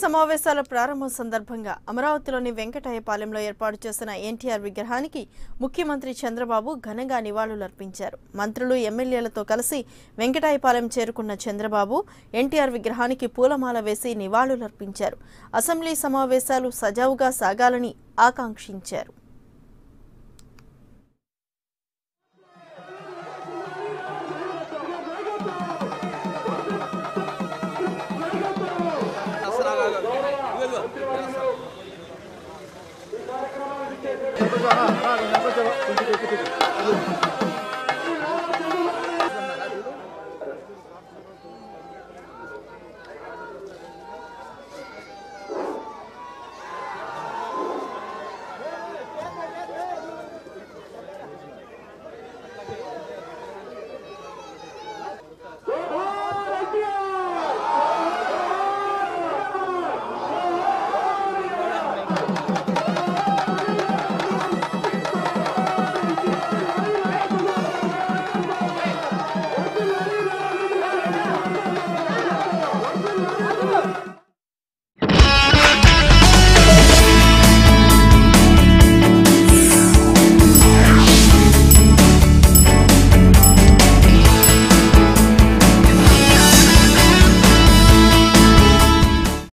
సమావేశాల ప్రారంభం సందర్భంగా అమరావతిలోని వెంకటయ్యపాలెంలో ఏర్పాటు చేసిన ఎన్టీఆర్ విగ్రహానికి ముఖ్యమంత్రి చంద్రబాబు ఘనంగా నివాళులర్పించారు. మంత్రులు ఎమ్మెల్యేలతో కలిసి వెంకటయ్యపాలెం చేరుకున్న చంద్రబాబు ఎన్టీఆర్ విగ్రహానికి పూలమాల వేసి నివాళులర్పించారు. అసెంబ్లీ సమావేశాలు సజావుగా సాగాలని ఆకాంక్షించారు.